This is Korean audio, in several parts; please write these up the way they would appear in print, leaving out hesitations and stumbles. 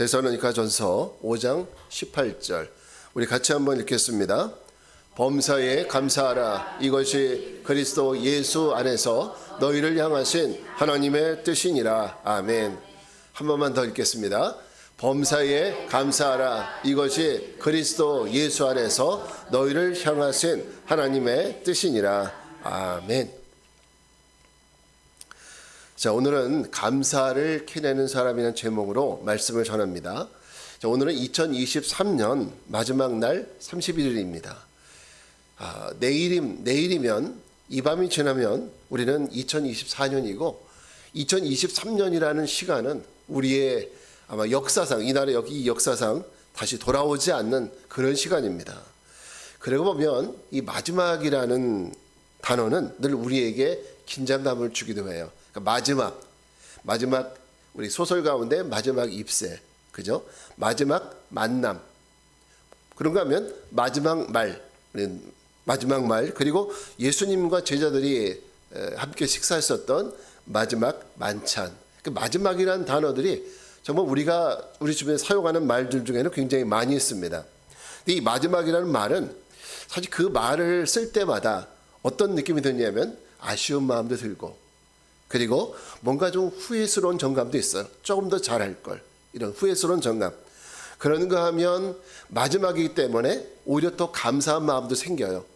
데살로니가전서 5장 18절 우리 같이 한번 읽겠습니다. 범사에 감사하라. 이것이 그리스도 예수 안에서 너희를 향하신 하나님의 뜻이니라. 아멘. 한 번만 더 읽겠습니다. 범사에 감사하라. 이것이 그리스도 예수 안에서 너희를 향하신 하나님의 뜻이니라. 아멘. 자, 오늘은 감사를 캐내는 사람이라는 제목으로 말씀을 전합니다. 자, 오늘은 2023년 마지막 날 31일입니다. 내일이면 이 밤이 지나면 우리는 2024년이고 2023년이라는 시간은 우리의 아마 역사상, 이 나라의 이 역사상 다시 돌아오지 않는 그런 시간입니다. 그러고 보면 이 마지막이라는 단어는 늘 우리에게 긴장감을 주기도 해요. 그러니까 마지막 우리 소설 가운데 마지막 잎새, 그죠? 마지막 만남. 그런가 하면 마지막 말, 그리고 예수님과 제자들이 함께 식사했었던 마지막 만찬. 그 마지막이라는 단어들이 정말 우리 주변에 사용하는 말들 중에는 굉장히 많이 있습니다. 근데 이 마지막이라는 말은 사실 그 말을 쓸 때마다 어떤 느낌이 드냐면 아쉬운 마음도 들고, 그리고 뭔가 좀 후회스러운 정감도 있어요. 조금 더 잘할 걸. 이런 후회스러운 정감. 그런가 하면 마지막이기 때문에 오히려 더 감사한 마음도 생겨요.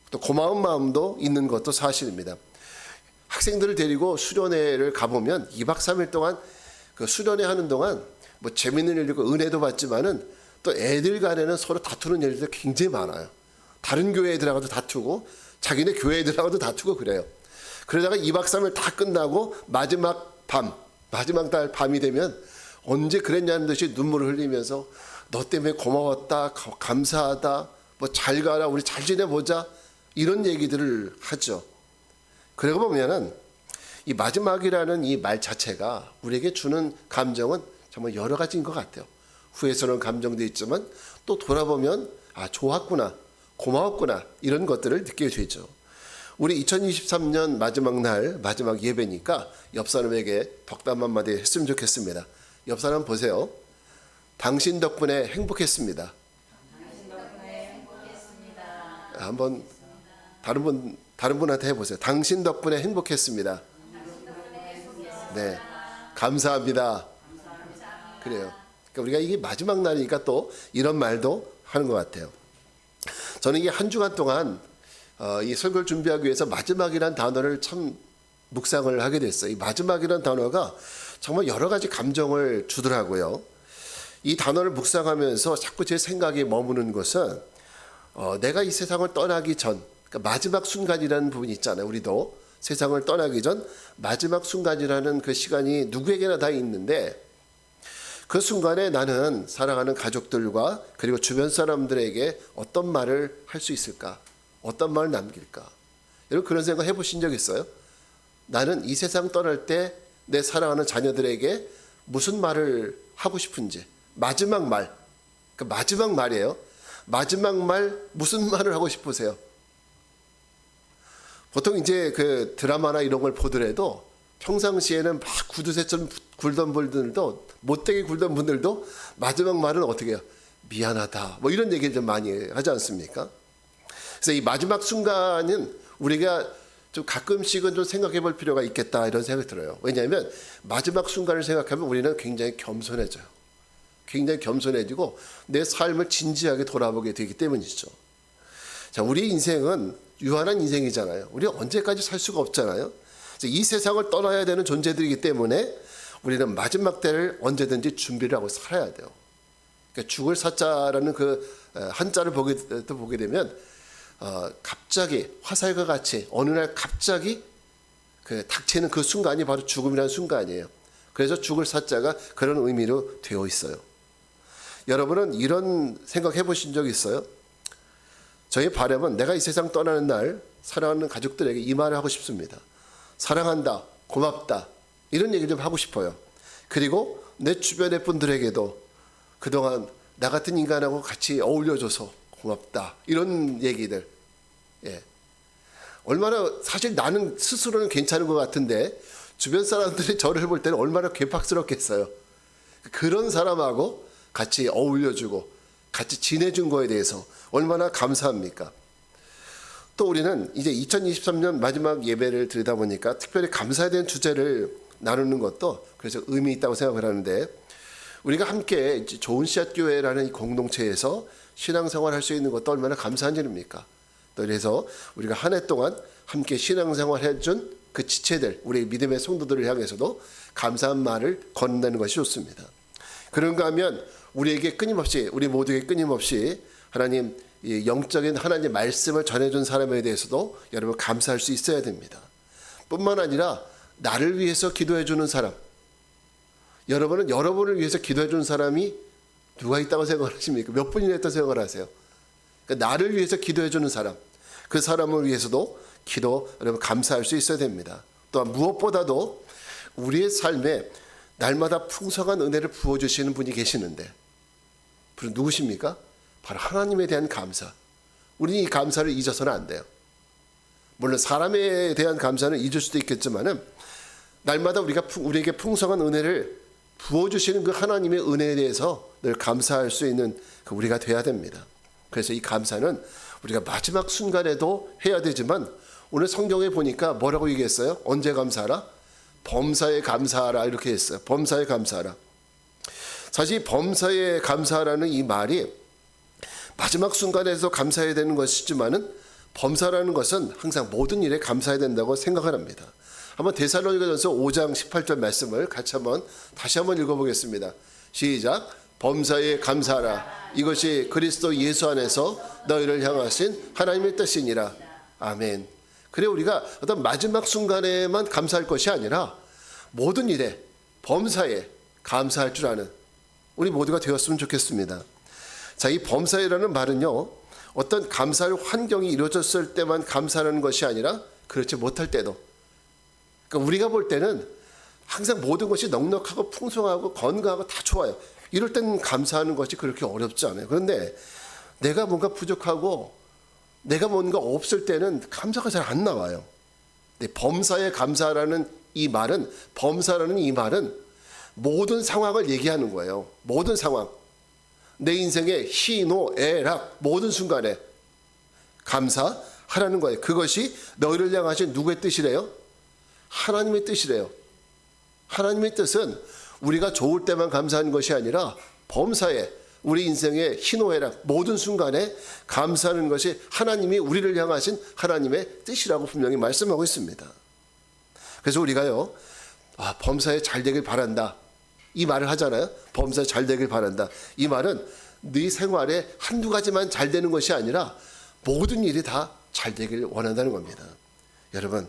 또 고마운 마음도 있는 것도 사실입니다. 학생들을 데리고 수련회를 가보면 2박 3일 동안 그 수련회 하는 동안 뭐 재밌는 일이고 은혜도 받지만은 또 애들 간에는 서로 다투는 일들이 굉장히 많아요. 다른 교회 애들하고도 다투고 자기네 교회 애들하고도 다투고 그래요. 그러다가 2박 3일 다 끝나고 마지막 날 밤이 되면 언제 그랬냐는 듯이 눈물을 흘리면서 너 때문에 고마웠다, 감사하다, 뭐 잘 가라, 우리 잘 지내보자, 이런 얘기들을 하죠. 그러고 보면은 이 마지막이라는 이 말 자체가 우리에게 주는 감정은 정말 여러 가지인 것 같아요. 후회스러운 감정도 있지만 또 돌아보면 좋았구나, 고마웠구나, 이런 것들을 느끼게 되죠. 우리 2023년 마지막 날 마지막 예배니까 옆 사람에게 덕담 한마디 했으면 좋겠습니다. 옆 사람 보세요. 당신 덕분에 행복했습니다. 한번 다른 분한테 해보세요. 당신 덕분에 행복했습니다. 네, 감사합니다. 그래요. 그러니까 우리가 이게 마지막 날이니까 또 이런 말도 하는 것 같아요. 저는 이게 한 주간 동안 이 설교를 준비하기 위해서 마지막이라는 단어를 참 묵상을 하게 됐어요. 이 마지막이라는 단어가 정말 여러 가지 감정을 주더라고요. 이 단어를 묵상하면서 자꾸 제 생각이 머무는 것은 내가 이 세상을 떠나기 전, 그러니까 마지막 순간이라는 부분이 있잖아요. 우리도 세상을 떠나기 전 마지막 순간이라는 그 시간이 누구에게나 다 있는데, 그 순간에 나는 사랑하는 가족들과 그리고 주변 사람들에게 어떤 말을 할 수 있을까? 어떤 말을 남길까? 여러분 그런 생각 해보신 적 있어요? 나는 이 세상 떠날 때 내 사랑하는 자녀들에게 무슨 말을 하고 싶은지. 마지막 말, 그러니까 마지막 말이에요. 마지막 말 무슨 말을 하고 싶으세요? 보통 이제 그 드라마나 이런 걸 보더라도 평상시에는 막 구두쇠처럼 굴던 분들도, 못되게 굴던 분들도 마지막 말은 어떻게 해요? 미안하다, 뭐 이런 얘기를 좀 많이 하지 않습니까? 그래서 이 마지막 순간은 우리가 좀 가끔씩은 좀 생각해 볼 필요가 있겠다, 이런 생각이 들어요. 왜냐하면 마지막 순간을 생각하면 우리는 굉장히 겸손해져요. 굉장히 겸손해지고 내 삶을 진지하게 돌아보게 되기 때문이죠. 자, 우리 인생은 유한한 인생이잖아요. 우리 언제까지 살 수가 없잖아요. 이 세상을 떠나야 되는 존재들이기 때문에 우리는 마지막 때를 언제든지 준비를 하고 살아야 돼요. 그러니까 죽을 사자라는 그 한자를 보게 되면 갑자기 화살과 같이 어느 날 갑자기 그 닥치는 그 순간이 바로 죽음이라는 순간이에요. 그래서 죽을 사자가 그런 의미로 되어 있어요. 여러분은 이런 생각 해보신 적 있어요? 저의 바람은 내가 이 세상 떠나는 날 사랑하는 가족들에게 이 말을 하고 싶습니다. 사랑한다, 고맙다, 이런 얘기 좀 하고 싶어요. 그리고 내 주변의 분들에게도 그동안 나 같은 인간하고 같이 어울려줘서 고맙다, 이런 얘기들. 얼마나, 사실 나는 스스로는 괜찮은 것 같은데 주변 사람들이 저를 볼 때는 얼마나 괴팍스럽겠어요. 그런 사람하고 같이 어울려주고 같이 지내준 거에 대해서 얼마나 감사합니까? 또 우리는 이제 2023년 마지막 예배를 드리다 보니까 특별히 감사에 대한 주제를 나누는 것도 그래서 의미 있다고 생각을 하는데, 우리가 함께 좋은 씨앗 교회라는 이 공동체에서 신앙생활 할 수 있는 것도 얼마나 감사한 일입니까? 또 그래서 우리가 한 해 동안 함께 신앙생활 해준 그 지체들, 우리 믿음의 성도들을 향해서도 감사한 말을 건넨다는 것이 좋습니다. 그런가 하면 우리에게 끊임없이, 우리 모두에게 끊임없이 하나님 이 영적인 하나님의 말씀을 전해준 사람에 대해서도 여러분 감사할 수 있어야 됩니다. 뿐만 아니라 나를 위해서 기도해 주는 사람, 여러분은 여러분을 위해서 기도해 주는 사람이 누가 있다고 생각하십니까? 몇 분이나 있다고 생각을 하세요? 그러니까 나를 위해서 기도해 주는 사람, 그 사람을 위해서도 여러분 감사할 수 있어야 됩니다. 또한 무엇보다도 우리의 삶에 날마다 풍성한 은혜를 부어주시는 분이 계시는데, 누구십니까? 바로 하나님에 대한 감사. 우리는 이 감사를 잊어서는 안 돼요. 물론 사람에 대한 감사는 잊을 수도 있겠지만은 날마다 우리에게 풍성한 은혜를 부어주시는 그 하나님의 은혜에 대해서 늘 감사할 수 있는 우리가 돼야 됩니다. 그래서 이 감사는 우리가 마지막 순간에도 해야 되지만, 오늘 성경에 보니까 뭐라고 얘기했어요? 언제 감사하라? 범사에 감사하라, 이렇게 했어요. 범사에 감사하라. 사실 범사에 감사하라는 이 말이 마지막 순간에서 감사해야 되는 것이지만은, 범사라는 것은 항상 모든 일에 감사해야 된다고 생각을 합니다. 한번 데살로니가전서 5장 18절 말씀을 다시 한번 읽어보겠습니다. 시작. 범사에 감사하라. 이것이 그리스도 예수 안에서 너희를 향하신 하나님의 뜻이니라. 아멘. 그래, 우리가 어떤 마지막 순간에만 감사할 것이 아니라 모든 일에 범사에 감사할 줄 아는 우리 모두가 되었으면 좋겠습니다. 자, 이 범사에라는 말은요, 어떤 감사할 환경이 이루어졌을 때만 감사하는 것이 아니라 그렇지 못할 때도, 그러니까 우리가 볼 때는 항상 모든 것이 넉넉하고 풍성하고 건강하고 다 좋아요. 이럴 때는 감사하는 것이 그렇게 어렵지 않아요. 그런데 내가 뭔가 부족하고 내가 뭔가 없을 때는 감사가 잘 안 나와요. 범사에 감사라는 이 말은, 범사라는 이 말은 모든 상황을 얘기하는 거예요. 모든 상황. 내 인생의 희노애락 모든 순간에 감사하라는 거예요. 그것이 너희를 향하신 누구의 뜻이래요? 하나님의 뜻이래요. 하나님의 뜻은 우리가 좋을 때만 감사하는 것이 아니라 범사에 우리 인생의 희노애락 모든 순간에 감사하는 것이 하나님이 우리를 향하신 하나님의 뜻이라고 분명히 말씀하고 있습니다. 그래서 우리가요, 범사에 잘 되길 바란다, 이 말을 하잖아요. 범사에 잘 되길 바란다. 이 말은 네 생활에 한두 가지만 잘 되는 것이 아니라 모든 일이 다 잘 되길 원한다는 겁니다. 여러분,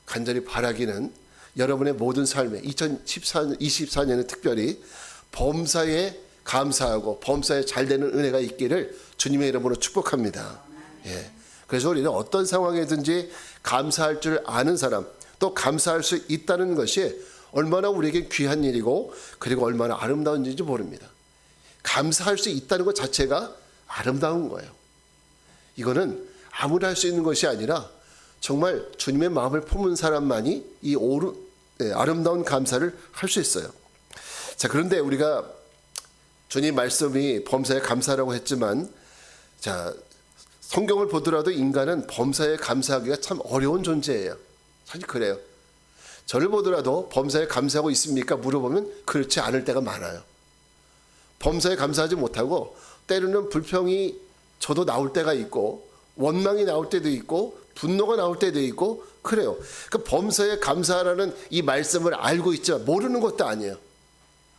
간절히 바라기는 여러분의 모든 삶에 2024년에 특별히 범사에 감사하고 범사에 잘 되는 은혜가 있기를 주님의 이름으로 축복합니다. 예. 그래서 우리는 어떤 상황이든지 감사할 줄 아는 사람, 또 감사할 수 있다는 것이 얼마나 우리에게 귀한 일이고 그리고 얼마나 아름다운 일인지 모릅니다. 감사할 수 있다는 것 자체가 아름다운 거예요. 이거는 아무나 할 수 있는 것이 아니라 정말 주님의 마음을 품은 사람만이 이 아름다운 감사를 할 수 있어요. 자, 그런데 우리가 주님 말씀이 범사에 감사라고 했지만, 자, 성경을 보더라도 인간은 범사에 감사하기가 참 어려운 존재예요. 사실 그래요. 저를 보더라도 범사에 감사하고 있습니까? 물어보면 그렇지 않을 때가 많아요. 범사에 감사하지 못하고 때로는 불평이 저도 나올 때가 있고 원망이 나올 때도 있고 분노가 나올 때도 있고 그래요. 그 범사에 감사라는 이 말씀을 알고 있지만 모르는 것도 아니에요.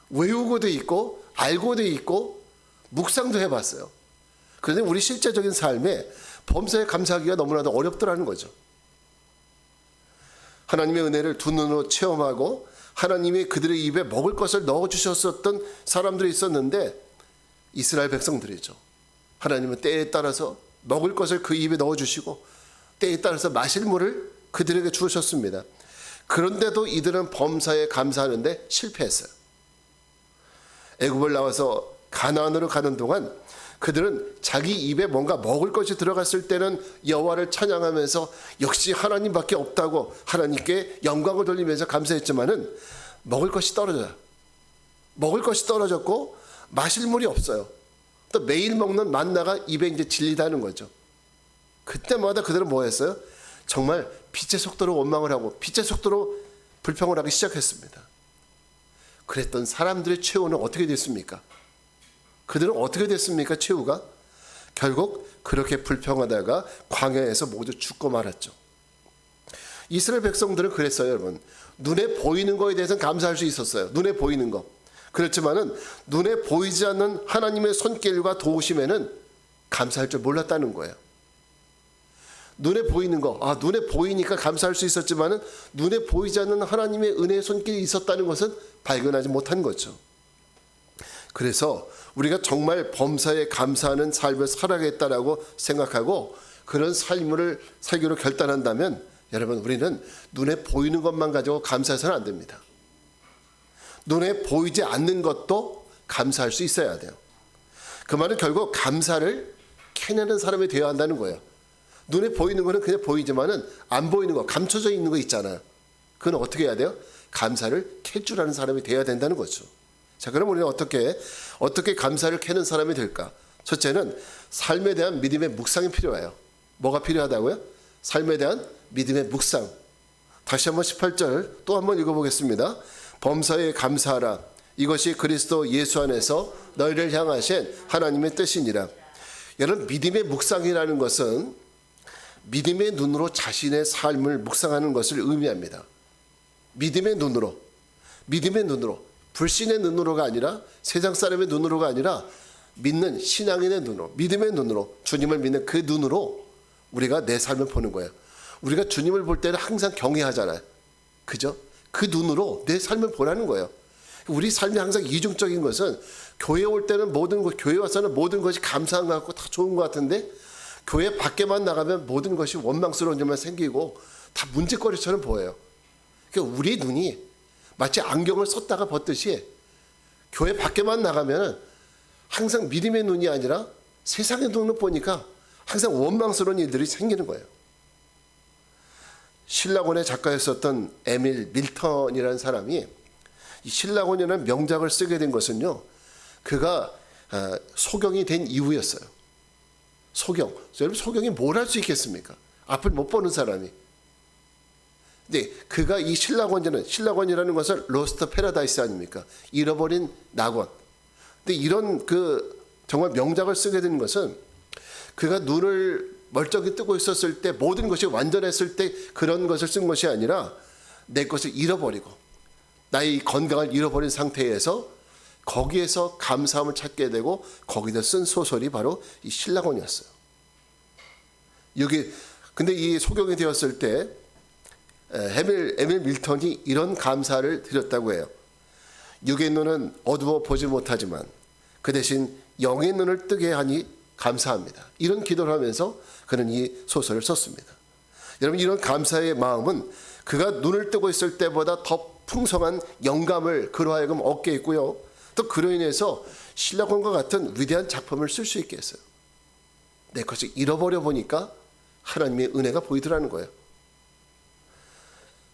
외우고도 있고 알고도 있고 묵상도 해봤어요. 그런데 우리 실제적인 삶에 범사에 감사하기가 너무나도 어렵더라는 거죠. 하나님의 은혜를 두 눈으로 체험하고 하나님이 그들의 입에 먹을 것을 넣어주셨었던 사람들이 있었는데 이스라엘 백성들이죠. 하나님은 때에 따라서 먹을 것을 그 입에 넣어주시고 때에 따라서 마실 물을 그들에게 주셨습니다. 그런데도 이들은 범사에 감사하는데 실패했어요. 애굽을 나와서 가나안으로 가는 동안 그들은 자기 입에 뭔가 먹을 것이 들어갔을 때는 여호와를 찬양하면서 역시 하나님밖에 없다고 하나님께 영광을 돌리면서 감사했지만은 먹을 것이 떨어져요. 먹을 것이 떨어졌고 마실 물이 없어요. 또 매일 먹는 만나가 입에 이제 질리다는 거죠. 그때마다 그들은 뭐 했어요? 정말 빛의 속도로 원망을 하고 빛의 속도로 불평을 하기 시작했습니다. 그랬던 사람들의 최후는 어떻게 됐습니까? 그들은 어떻게 됐습니까? 최후가 결국 그렇게 불평하다가 광야에서 모두 죽고 말았죠. 이스라엘 백성들은 그랬어요, 여러분. 눈에 보이는 거에 대해서는 감사할 수 있었어요. 눈에 보이는 거. 그렇지만은 눈에 보이지 않는 하나님의 손길과 도우심에는 감사할 줄 몰랐다는 거예요. 눈에 보이는 거, 눈에 보이니까 감사할 수 있었지만은 눈에 보이지 않는 하나님의 은혜의 손길이 있었다는 것은 발견하지 못한 거죠. 그래서 우리가 정말 범사에 감사하는 삶을 살아야겠다라고 생각하고 그런 삶을 살기로 결단한다면 여러분, 우리는 눈에 보이는 것만 가지고 감사해서는 안 됩니다. 눈에 보이지 않는 것도 감사할 수 있어야 돼요. 그 말은 결국 감사를 캐내는 사람이 되어야 한다는 거예요. 눈에 보이는 거는 그냥 보이지만은 안 보이는 거, 감춰져 있는 거 있잖아요. 그건 어떻게 해야 돼요? 감사를 캘 줄 아는 사람이 되어야 된다는 거죠. 자, 그럼 우리는 어떻게 감사를 캐는 사람이 될까? 첫째는 삶에 대한 믿음의 묵상이 필요해요. 뭐가 필요하다고요? 삶에 대한 믿음의 묵상. 다시 한번 18절 또 한번 읽어보겠습니다. 범사에 감사하라. 이것이 그리스도 예수 안에서 너희를 향하신 하나님의 뜻이니라. 여러분, 믿음의 묵상이라는 것은 믿음의 눈으로 자신의 삶을 묵상하는 것을 의미합니다. 믿음의 눈으로, 불신의 눈으로가 아니라 세상 사람의 눈으로가 아니라 믿는 신앙인의 눈으로, 믿음의 눈으로, 주님을 믿는 그 눈으로 우리가 내 삶을 보는 거예요. 우리가 주님을 볼 때는 항상 경외하잖아요. 그죠? 그 눈으로 내 삶을 보라는 거예요. 우리 삶이 항상 이중적인 것은 교회 올 때는 교회 와서는 모든 것이 감사한 것 같고 다 좋은 것 같은데 교회 밖에만 나가면 모든 것이 원망스러운 점만 생기고 다 문제거리처럼 보여요. 그러니까 우리 눈이 마치 안경을 썼다가 벗듯이 교회 밖에만 나가면 항상 믿음의 눈이 아니라 세상의 눈을 보니까 항상 원망스러운 일들이 생기는 거예요. 신라곤의 작가였었던 에밀 밀턴이라는 사람이 이 신라곤이라는 명작을 쓰게 된 것은요, 그가 소경이 된 이후였어요. 소경. 여러분, 소경이 뭘 할 수 있겠습니까? 앞을 못 보는 사람이. 근데 그가 이 신라곤이라는 것은 로스트 패러다이스 아닙니까? 잃어버린 낙원. 근데 이런 정말 명작을 쓰게 된 것은 그가 눈을 멀쩡히 뜨고 있었을 때 모든 것이 완전했을 때 그런 것을 쓴 것이 아니라 내 것을 잃어버리고 나의 건강을 잃어버린 상태에서 거기에서 감사함을 찾게 되고 거기다 쓴 소설이 바로 이 신라곤이었어요. 근데 이 소경이 되었을 때 에밀 밀턴이 이런 감사를 드렸다고 해요. 육의 눈은 어두워 보지 못하지만 그 대신 영의 눈을 뜨게 하니 감사합니다. 이런 기도를 하면서 그는 이 소설을 썼습니다. 여러분, 이런 감사의 마음은 그가 눈을 뜨고 있을 때보다 더 풍성한 영감을 그로 하여금 얻게 했고요. 또 그로 인해서 신라곤과 같은 위대한 작품을 쓸 수 있게 했어요. 내 것을 잃어버려 보니까 하나님의 은혜가 보이더라는 거예요.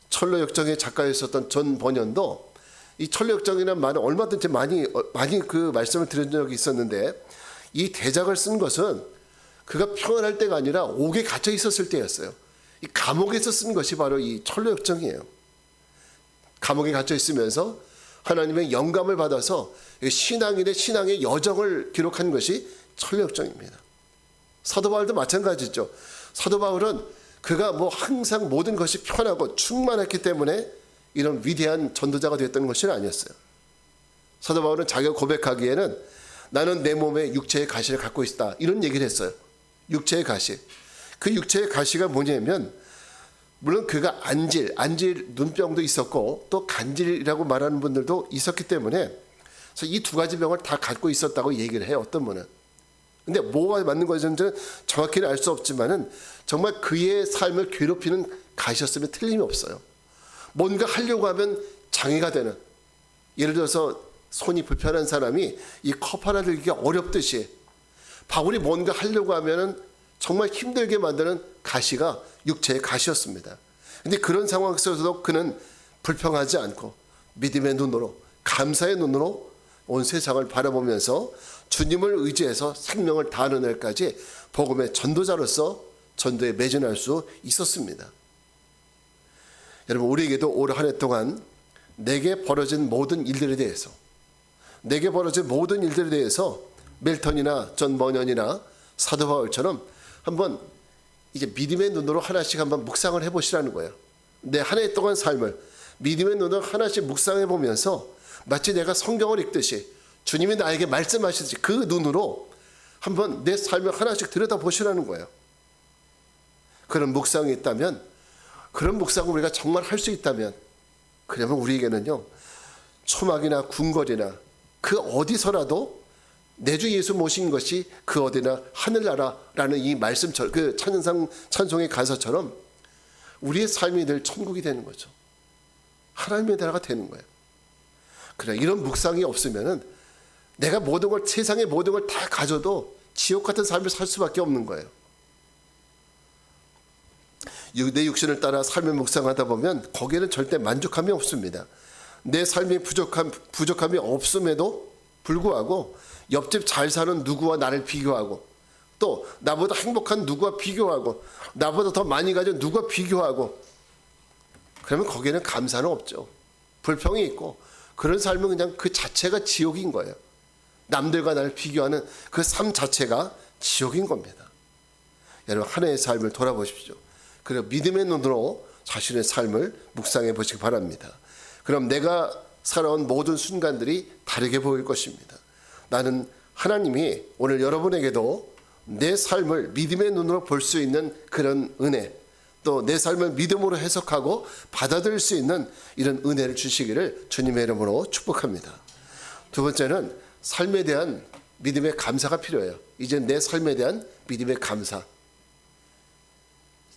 철로역정의 작가였었던 존 버년도 이 철로역정이라는 말은 얼마든지 많이 그 말씀을 드린 적이 있었는데 이 대작을 쓴 것은 그가 평안할 때가 아니라 옥에 갇혀 있었을 때였어요. 이 감옥에서 쓴 것이 바로 이 철로역정이에요. 감옥에 갇혀 있으면서 하나님의 영감을 받아서 신앙의 여정을 기록한 것이 철로역정입니다. 사도 바울도 마찬가지죠. 사도 바울은 그가 항상 모든 것이 편하고 충만했기 때문에 이런 위대한 전도자가 되었던 것이 아니었어요. 사도 바울은 자기가 고백하기에는 나는 내 몸에 육체의 가시를 갖고 있다, 이런 얘기를 했어요. 육체의 가시. 그 육체의 가시가 뭐냐면 물론 그가 안질 눈병도 있었고 또 간질이라고 말하는 분들도 있었기 때문에 이 두 가지 병을 다 갖고 있었다고 얘기를 해요, 어떤 분은. 근데 뭐가 맞는 것인지는 정확히는 알 수 없지만은 정말 그의 삶을 괴롭히는 가시였으면 틀림이 없어요. 뭔가 하려고 하면 장애가 되는, 예를 들어서 손이 불편한 사람이 이 컵 하나 들기가 어렵듯이 바울이 뭔가 하려고 하면은 정말 힘들게 만드는 가시가 육체의 가시였습니다. 근데 그런 상황 속에서도 그는 불평하지 않고 믿음의 눈으로, 감사의 눈으로 온 세상을 바라보면서 주님을 의지해서 생명을 다하는 날까지 복음의 전도자로서 전도에 매진할 수 있었습니다. 여러분, 우리에게도 올 한 해 동안 내게 벌어진 모든 일들에 대해서 멜턴이나 존 버년이나 사도 바울처럼 한번 이제 믿음의 눈으로 하나씩 한번 묵상을 해보시라는 거예요. 내 한 해 동안 삶을 믿음의 눈으로 하나씩 묵상해 보면서 마치 내가 성경을 읽듯이 주님이 나에게 말씀하시듯이 그 눈으로 한번 내 삶을 하나씩 들여다보시라는 거예요. 그런 묵상이 있다면, 그런 묵상을 우리가 정말 할 수 있다면, 그러면 우리에게는요, 초막이나 궁궐이나 그 어디서라도 내 주 예수 모신 것이 그 어디나 하늘나라라는 이 말씀처럼, 그 찬송의 가사처럼 우리의 삶이 늘 천국이 되는 거죠. 하나님의 나라가 되는 거예요. 그래, 이런 묵상이 없으면은 내가 모든 걸, 세상의 모든 걸 다 가져도 지옥 같은 삶을 살 수밖에 없는 거예요. 내 육신을 따라 삶을 묵상하다 보면 거기에는 절대 만족함이 없습니다. 내 삶이 부족함이 없음에도 불구하고 옆집 잘 사는 누구와 나를 비교하고, 또 나보다 행복한 누구와 비교하고, 나보다 더 많이 가진 누구와 비교하고, 그러면 거기에는 감사는 없죠. 불평이 있고, 그런 삶은 그냥 그 자체가 지옥인 거예요. 남들과 나를 비교하는 그 삶 자체가 지옥인 겁니다. 여러분, 한 해의 삶을 돌아보십시오. 그리고 믿음의 눈으로 자신의 삶을 묵상해 보시기 바랍니다. 그럼 내가 살아온 모든 순간들이 다르게 보일 것입니다. 나는 하나님이 오늘 여러분에게도 내 삶을 믿음의 눈으로 볼 수 있는 그런 은혜, 또 내 삶을 믿음으로 해석하고 받아들일 수 있는 이런 은혜를 주시기를 주님의 이름으로 축복합니다. 두 번째는 삶에 대한 믿음의 감사가 필요해요. 이제 내 삶에 대한 믿음의 감사.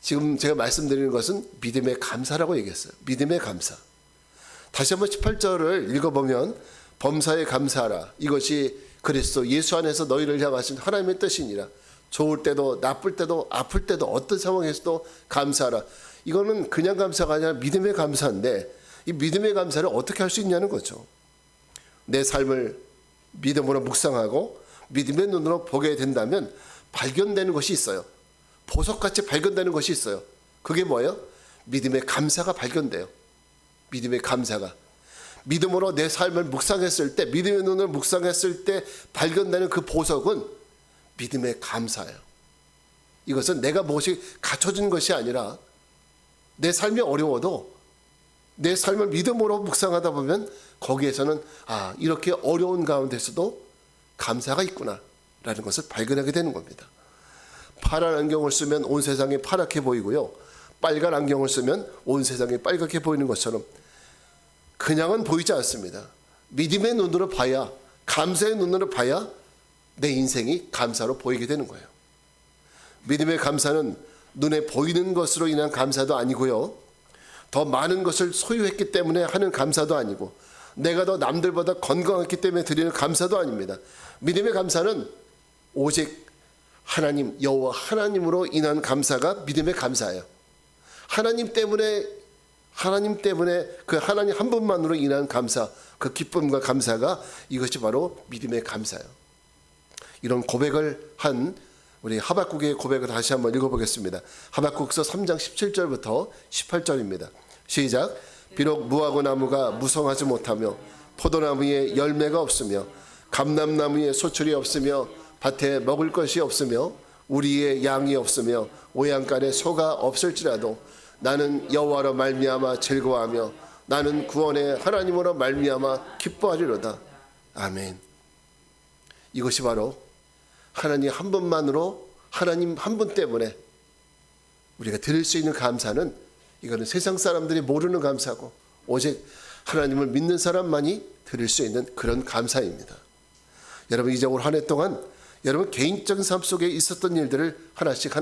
지금 제가 말씀드리는 것은 믿음의 감사라고 얘기했어요. 믿음의 감사. 다시 한번 18절을 읽어보면 범사에 감사하라. 이것이 그리스도 예수 안에서 너희를 향하신 하나님의 뜻이니라. 좋을 때도 나쁠 때도 아플 때도 어떤 상황에서도 감사하라. 이거는 그냥 감사가 아니라 믿음의 감사인데, 이 믿음의 감사를 어떻게 할 수 있냐는 거죠. 내 삶을 믿음으로 묵상하고 믿음의 눈으로 보게 된다면 발견되는 것이 있어요. 보석같이 발견되는 것이 있어요. 그게 뭐예요? 믿음의 감사가 발견돼요. 믿음의 감사가. 믿음으로 내 삶을 묵상했을 때, 믿음의 눈을 묵상했을 때 발견되는 그 보석은 믿음의 감사예요. 이것은 내가 무엇이 갖춰진 것이 아니라 내 삶이 어려워도 내 삶을 믿음으로 묵상하다 보면 거기에서는 이렇게 어려운 가운데서도 감사가 있구나 라는 것을 발견하게 되는 겁니다. 파란 안경을 쓰면 온 세상이 파랗게 보이고요, 빨간 안경을 쓰면 온 세상이 빨갛게 보이는 것처럼 그냥은 보이지 않습니다. 믿음의 눈으로 봐야, 감사의 눈으로 봐야 내 인생이 감사로 보이게 되는 거예요. 믿음의 감사는 눈에 보이는 것으로 인한 감사도 아니고요, 더 많은 것을 소유했기 때문에 하는 감사도 아니고, 내가 더 남들보다 건강했기 때문에 드리는 감사도 아닙니다. 믿음의 감사는 오직 하나님, 여호와 하나님으로 인한 감사가 믿음의 감사예요. 하나님 때문에 그 하나님 한 분만으로 인한 감사, 그 기쁨과 감사가, 이것이 바로 믿음의 감사예요. 이런 고백을 한 우리 하박국의 고백을 다시 한번 읽어보겠습니다. 하박국서 3장 17절부터 18절입니다. 시작. 비록 무화과 나무가 무성하지 못하며 포도나무에 열매가 없으며 감람나무에 소출이 없으며 밭에 먹을 것이 없으며 우리의 양이 없으며 오양간에 소가 없을지라도 나는 여호와로 말미암아 즐거워하며 나는 구원의 하나님으로 말미암아 기뻐하리로다. 아멘. 이것이 바로 하나님 한 분만으로, 하나님 한 분 때문에 우리가 드릴 수 있는 감사는, 이거는 세상 사람들이 모르는 감사고 오직 하나님을 믿는 사람만이 드릴 수 있는 그런 감사입니다. 여러분, 이제 올 한 해 동안 여러분 개인적인 삶 속에 있었던 일들을 하나씩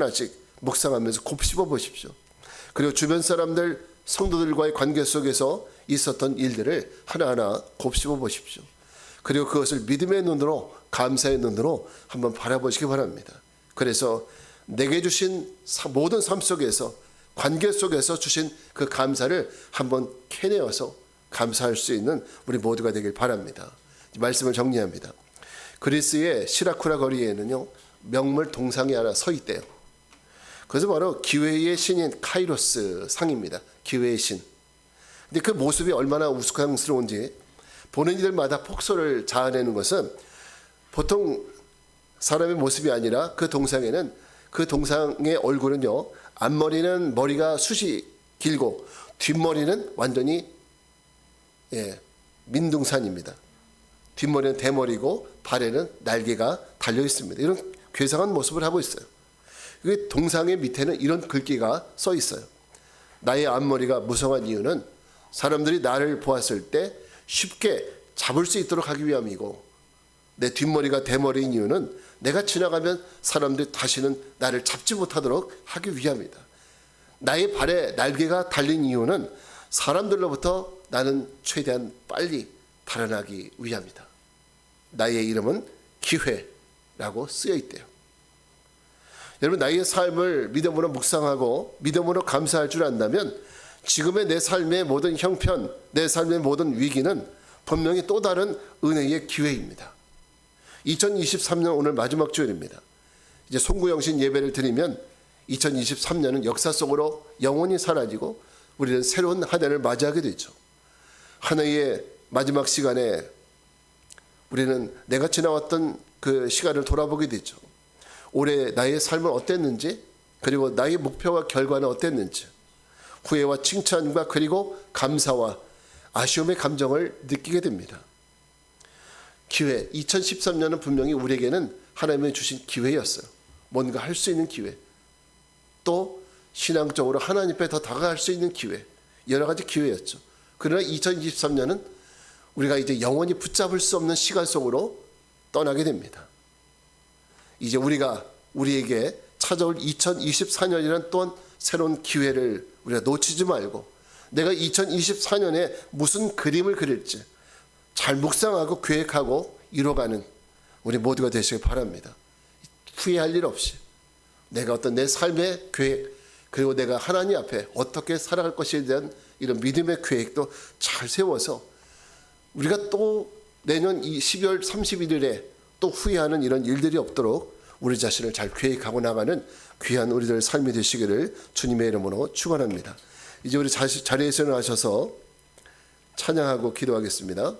묵상하면서 곱씹어 보십시오. 그리고 주변 사람들, 성도들과의 관계 속에서 있었던 일들을 하나하나 곱씹어 보십시오. 그리고 그것을 믿음의 눈으로, 감사의 눈으로 한번 바라보시기 바랍니다. 그래서 내게 주신 모든 삶 속에서, 관계 속에서 주신 그 감사를 한번 캐내어서 감사할 수 있는 우리 모두가 되길 바랍니다. 말씀을 정리합니다. 그리스의 시라쿠라 거리에는요, 명물 동상이 하나 서 있대요. 그래서 바로 기회의 신인 카이로스 상입니다. 기회의 신. 근데 그 모습이 얼마나 우스꽝스러운지 보는 이들마다 폭소를 자아내는 것은 보통 사람의 모습이 아니라 그 동상에는, 그 동상의 얼굴은요, 앞머리는 머리가 숱이 길고 뒷머리는 완전히 민둥산입니다. 뒷머리는 대머리고 발에는 날개가 달려 있습니다. 이런 괴상한 모습을 하고 있어요. 그 동상의 밑에는 이런 글귀가 써 있어요. 나의 앞머리가 무성한 이유는 사람들이 나를 보았을 때 쉽게 잡을 수 있도록 하기 위함이고, 내 뒷머리가 대머리인 이유는 내가 지나가면 사람들이 다시는 나를 잡지 못하도록 하기 위함이다. 나의 발에 날개가 달린 이유는 사람들로부터 나는 최대한 빨리 달아나기 위함이다. 나의 이름은 기회라고 쓰여 있대요. 여러분, 나의 삶을 믿음으로 묵상하고 믿음으로 감사할 줄 안다면 지금의 내 삶의 모든 형편, 내 삶의 모든 위기는 분명히 또 다른 은혜의 기회입니다. 2023년 오늘 마지막 주일입니다. 이제 송구영신 예배를 드리면 2023년은 역사 속으로 영원히 사라지고 우리는 새로운 한 해를 맞이하게 되죠. 한 해의 마지막 시간에 우리는 내가 지나왔던 그 시간을 돌아보게 되죠. 올해 나의 삶은 어땠는지, 그리고 나의 목표와 결과는 어땠는지, 후회와 칭찬과 그리고 감사와 아쉬움의 감정을 느끼게 됩니다. 기회, 2013년은 분명히 우리에게는 하나님이 주신 기회였어요. 뭔가 할 수 있는 기회, 또 신앙적으로 하나님 앞에 더 다가갈 수 있는 기회, 여러 가지 기회였죠. 그러나 2023년은 우리가 이제 영원히 붙잡을 수 없는 시간 속으로 떠나게 됩니다. 이제 우리에게 찾아올 2024년이라는 또한 새로운 기회를 우리가 놓치지 말고, 내가 2024년에 무슨 그림을 그릴지 잘 묵상하고 계획하고 이뤄가는 우리 모두가 되시길 바랍니다. 후회할 일 없이 내가 어떤 내 삶의 계획, 그리고 내가 하나님 앞에 어떻게 살아갈 것에 대한 이런 믿음의 계획도 잘 세워서 우리가 또 내년 12월 31일에 또 후회하는 이런 일들이 없도록 우리 자신을 잘 계획하고 나가는 귀한 우리들 삶이 되시기를 주님의 이름으로 축원합니다. 이제 우리 자리에서 일어나셔서 찬양하고 기도하겠습니다.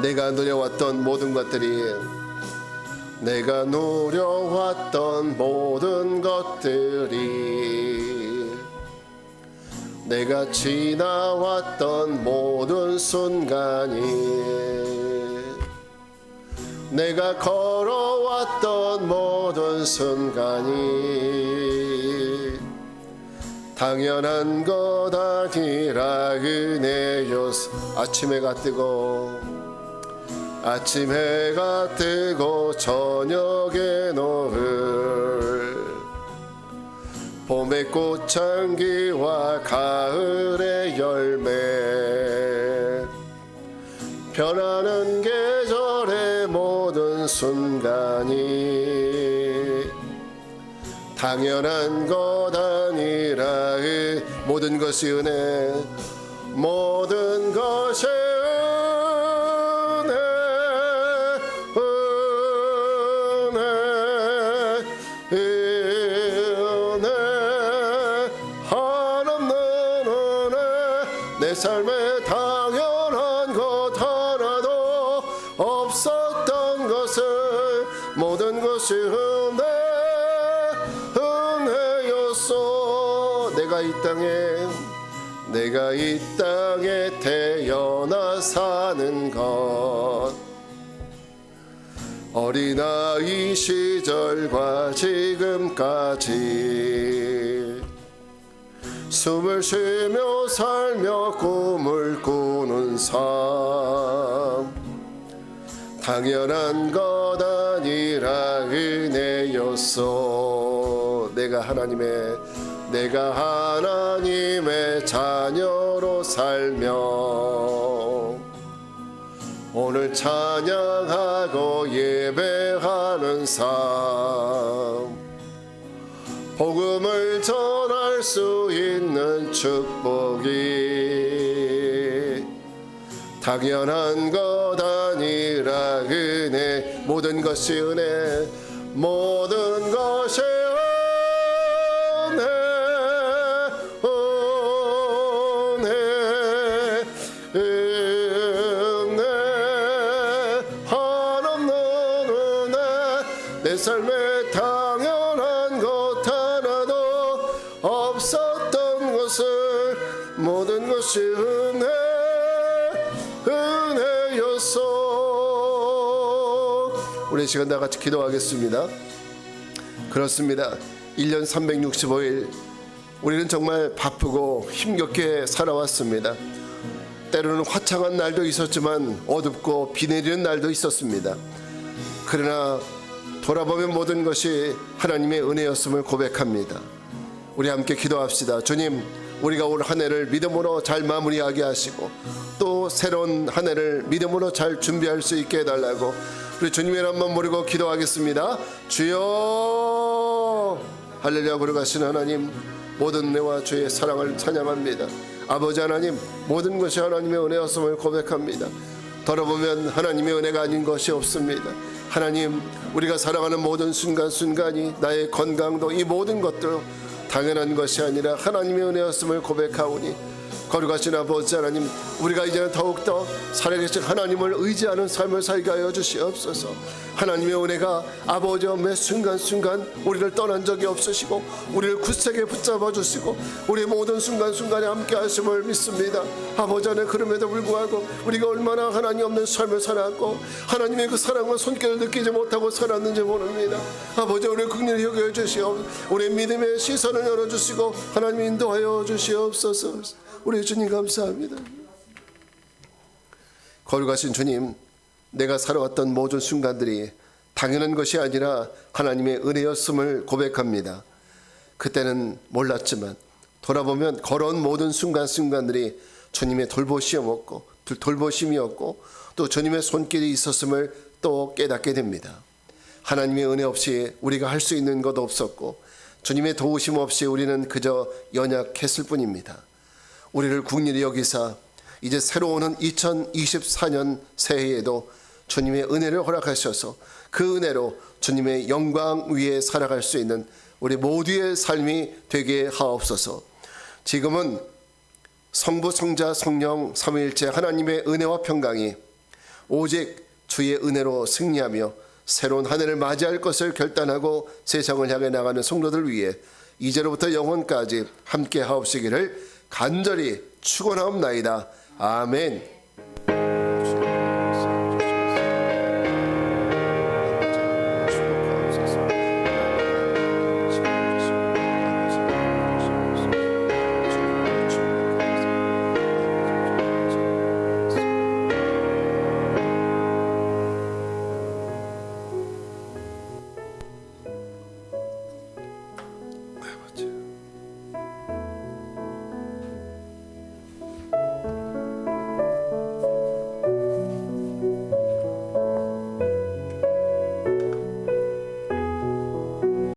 내가 누려왔던 모든 것들이, 내가 누려왔던 모든 것들이, 내가 지나왔던 모든 순간이, 내가 걸어왔던 모든 순간이 당연한 것 아니라 은혜였어. 아침 해가 뜨고 저녁에 노을, 봄의 꽃향기와 가을의 열매, 변하는 계절의 모든 순간이 당연한 것 아니라 모든 것이 은혜, 모든 것이 내 삶에 당연한 것 하나도 없었던 것을, 모든 것이 은혜였소. 내가 이 땅에 태어나 사는 것, 어린아이 시절과 지금까지 숨을 쉬며 살며 꿈을 꾸는 삶, 당연한 것 아니라 은혜였소. 내가 하나님의 자녀로 살며 오늘 찬양하고 예배하는 삶, 복음을 전할 수 있는 축복이 당연한 것 아니라 은혜, 모든 것이 은혜, 모든 것이 은혜, 은혜, 한없는 은혜, 내 삶에 당연한 것 하나도 없었던 것을, 모든 것이 은혜, 은혜였어. 우리 시간 다 같이 기도하겠습니다. 그렇습니다. 1년 365일 우리는 정말 바쁘고 힘겹게 살아왔습니다. 때로는 화창한 날도 있었지만 어둡고 비 내리는 날도 있었습니다. 그러나 돌아보면 모든 것이 하나님의 은혜였음을 고백합니다. 우리 함께 기도합시다. 주님, 우리가 올 한 해를 믿음으로 잘 마무리하게 하시고 또 새로운 한 해를 믿음으로 잘 준비할 수 있게 해달라고 우리 주님의 이름만 모르고 기도하겠습니다. 주여, 할렐루야. 걸어가신 하나님, 모든 은혜와 주의 사랑을 찬양합니다. 아버지 하나님, 모든 것이 하나님의 은혜였음을 고백합니다. 돌아보면 하나님의 은혜가 아닌 것이 없습니다. 하나님, 우리가 살아가는 모든 순간순간이, 나의 건강도, 이 모든 것도 당연한 것이 아니라 하나님의 은혜였음을 고백하오니 거룩하신 아버지 하나님, 우리가 이제는 더욱더 살아계신 하나님을 의지하는 삶을 살게 하여 주시옵소서. 하나님의 은혜가 아버지와 매 순간순간 우리를 떠난 적이 없으시고 우리를 굳세게 붙잡아 주시고 우리의 모든 순간순간에 함께 하심을 믿습니다. 아버지 하나님, 그럼에도 불구하고 우리가 얼마나 하나님 없는 삶을 살았고 하나님의 그 사랑과 손길을 느끼지 못하고 살았는지 모릅니다. 아버지, 우리를 긍휼히 여겨 주시옵소서. 우리의 믿음의 시선을 열어주시고 하나님 인도하여 주시옵소서. 우리 주님 감사합니다. 거룩하신 주님, 내가 살아왔던 모든 순간들이 당연한 것이 아니라 하나님의 은혜였음을 고백합니다. 그때는 몰랐지만 돌아보면 걸어온 모든 순간순간들이 주님의 돌보심이었고 또 주님의 손길이 있었음을 또 깨닫게 됩니다. 하나님의 은혜 없이 우리가 할 수 있는 것 없었고 주님의 도우심 없이 우리는 그저 연약했을 뿐입니다. 우리를 긍휼히 여기사 이제 새로 오는 2024년 새해에도 주님의 은혜를 허락하셔서 그 은혜로 주님의 영광 위에 살아갈 수 있는 우리 모두의 삶이 되게 하옵소서. 지금은 성부, 성자, 성령 삼위일체 하나님의 은혜와 평강이 오직 주의 은혜로 승리하며 새로운 한 해를 맞이할 것을 결단하고 세상을 향해 나가는 성도들 위해 이제로부터 영원까지 함께 하옵시기를 간절히 축원하옵나이다. 아멘.